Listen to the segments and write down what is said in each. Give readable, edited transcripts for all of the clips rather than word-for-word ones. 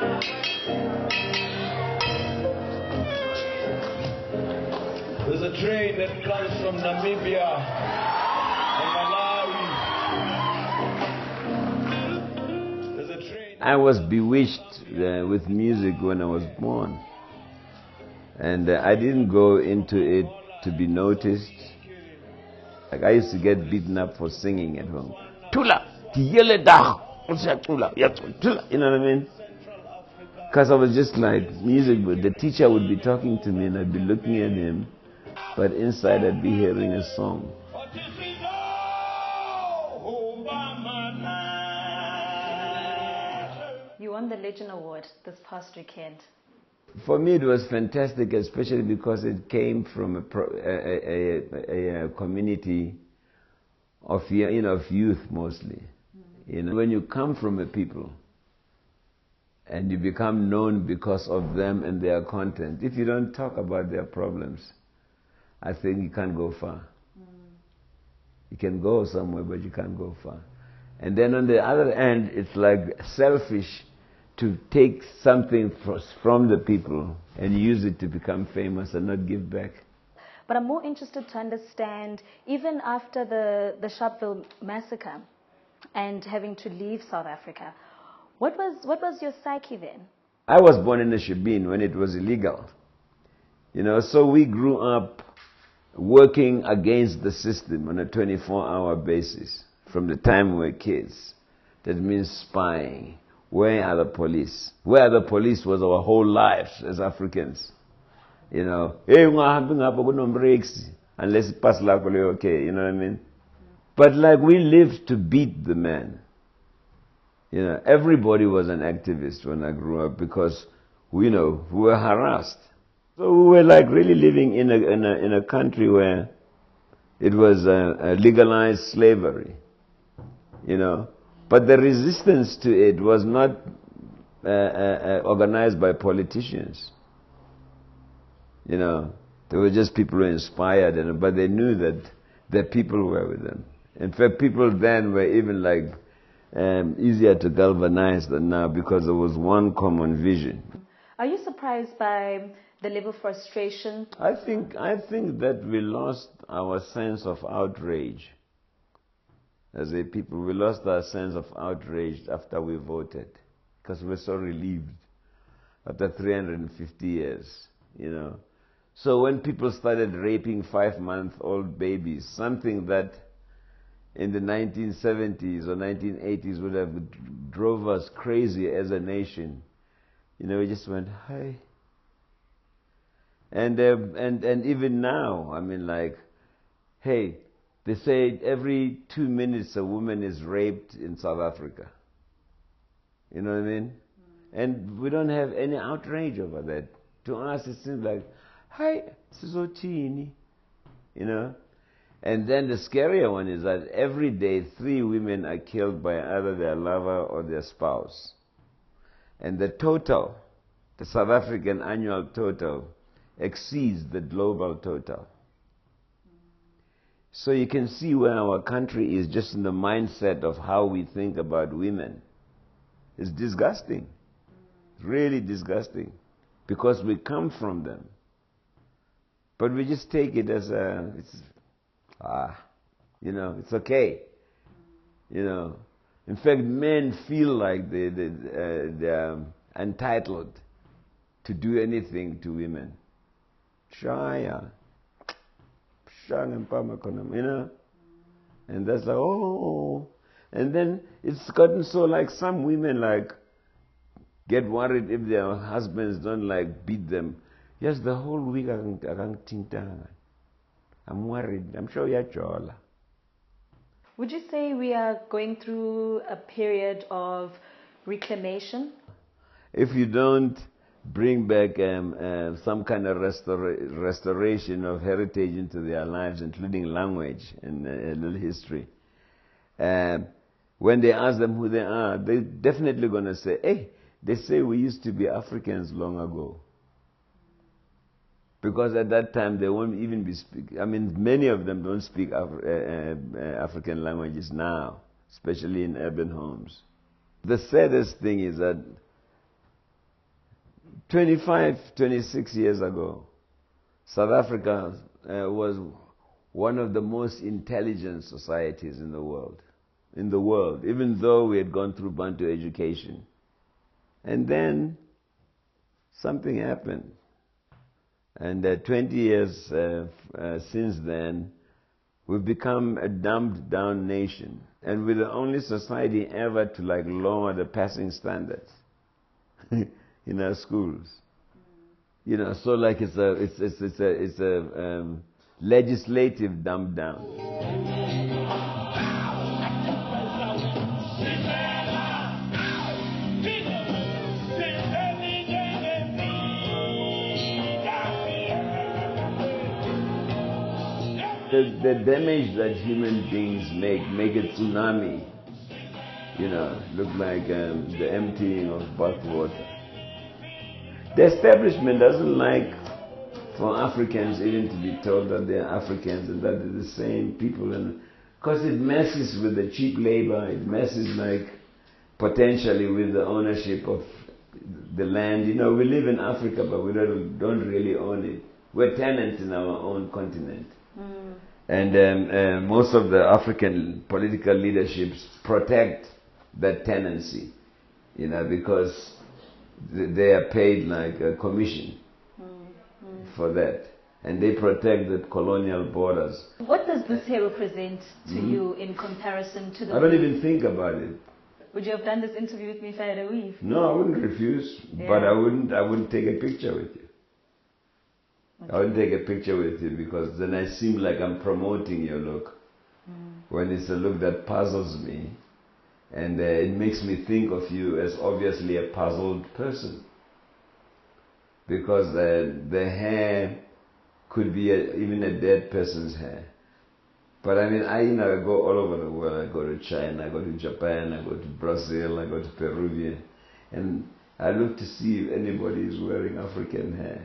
There's a train that comes from Namibia and Malawi. There's a train. I was bewitched with music when I was born. And I didn't go into it to be noticed. Like I used to get beaten up for singing at home. Tula, you know what I mean? Because I was just like music, but the teacher would be talking to me and I'd be looking at him, but inside I'd be hearing a song. You won the Legend Award this past weekend. For me, it was fantastic, especially because it came from a community of youth mostly. You know, when you come from a people and you become known because of them and their content, if you don't talk about their problems, I think you can't go far. You can go somewhere, but you can't go far. And then on the other end, it's like selfish to take something from the people and use it to become famous and not give back. But I'm more interested to understand, even after the Sharpeville massacre and having to leave South Africa, what was your psyche then? I was born in a shebeen when it was illegal. You know, so we grew up working against the system on a 24-hour basis from the time we were kids. That means spying. Where are the police? Where the police was our whole lives as Africans. You know, hey, unless it pass like okay, you know what I mean? But like we lived to beat the man. You know, everybody was an activist when I grew up because we were harassed. So we were like really living in a country where it was legalized slavery. You know. But the resistance to it was not organized by politicians. You know, they were just people who were inspired, but they knew that the people were with them. In fact, people then were even like easier to galvanize than now because there was one common vision. Are you surprised by the level of frustration? I think that we lost our sense of outrage. As a people, we lost our sense of outrage after we voted, because we were so relieved after 350 years, you know. So when people started raping 5-month-old babies, something that in the 1970s or 1980s would have drove us crazy as a nation, you know, we just went, hi. And even now, I mean, like, hey, they say every 2 minutes a woman is raped in South Africa. You know what I mean? And we don't have any outrage over that. To us it seems like, hi, Sizotini. You know? And then the scarier one is that every day 3 women are killed by either their lover or their spouse. And the total, the South African annual total, exceeds the global total. So you can see where our country is just in the mindset of how we think about women. It's disgusting. Really disgusting. Because we come from them. But we just take it as you know, it's okay. You know. In fact, men feel like they're entitled to do anything to women. Shaya. You know, and that's like, oh, and then it's gotten so like some women like get worried if their husbands don't like beat them. Yes, the whole week I'm worried. I'm sure you're chola. Would you say we are going through a period of reclamation? If you don't bring back some kind of restoration of heritage into their lives, including language and a little history. When they ask them who they are, they're definitely going to say, hey, they say we used to be Africans long ago. Because at that time they won't even be speaking. I mean, many of them don't speak African languages now, especially in urban homes. The saddest thing is that 25, 26 years ago, South Africa was one of the most intelligent societies in the world. Even though we had gone through Bantu education. And then something happened. And 20 years since then, we've become a dumbed down nation. And we're the only society ever to lower the passing standards in our schools. You know, so it's a legislative dumbed down. The damage that human beings make a tsunami. You know, look like the emptying of bathwater. The establishment doesn't like for Africans even to be told that they're Africans and that they're the same people, and because it messes with the cheap labor, it messes potentially with the ownership of the land. You know, we live in Africa, but we don't really own it. We're tenants in our own continent. And most of the African political leaderships protect that tenancy, you know, because they are paid a commission for that. And they protect the colonial borders. What does this here represent to you in comparison to the... I don't even think about it. Would you have done this interview with me if I had a weave? No, I wouldn't refuse, but I wouldn't take a picture with you. Okay. I wouldn't take a picture with you because then I seem like I'm promoting your look. When it's a look that puzzles me, and it makes me think of you as obviously a puzzled person. Because the hair could be even a dead person's hair. But I mean, I go all over the world. I go to China, I go to Japan, I go to Brazil, I go to Peru, and I look to see if anybody is wearing African hair.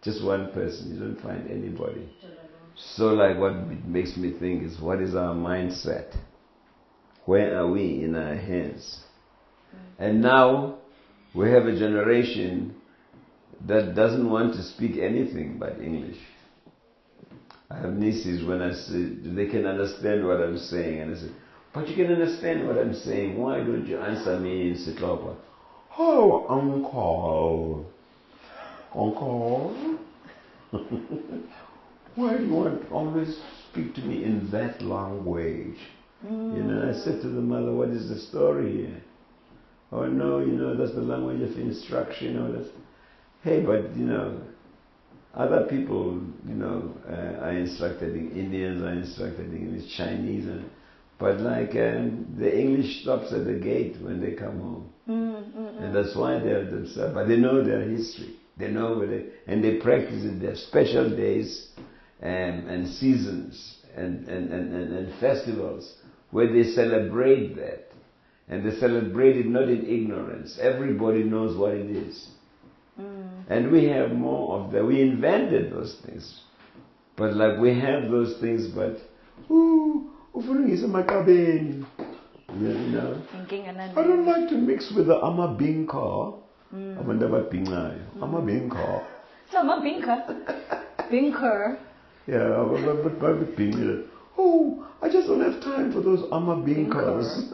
Just one person, you don't find anybody. So what it makes me think is, what is our mindset? Where are we in our hands? And now we have a generation that doesn't want to speak anything but English. I have nieces, when I say, they can understand what I'm saying, and I say, but you can understand what I'm saying, why don't you answer me in Sitlapa? Oh, uncle. Uncle? Why do you want to always speak to me in that language? You know, I said to the mother, what is the story here? Oh no, that's the language of instruction. Hey, but other people, are instructed in Indians, are instructed in English, Chinese, but the English stops at the gate when they come home. And that's why they're themselves, but they know their history. They know and they practice it. They have special days and seasons and festivals where they celebrate that. And they celebrate it not in ignorance. Everybody knows what it is. And we have more of that. We invented those things. But we have those things, but I don't like to mix with the Amabinka. Amabinka. So Amabinka. Binker. Yeah, but I just don't have time for those Amabinkas.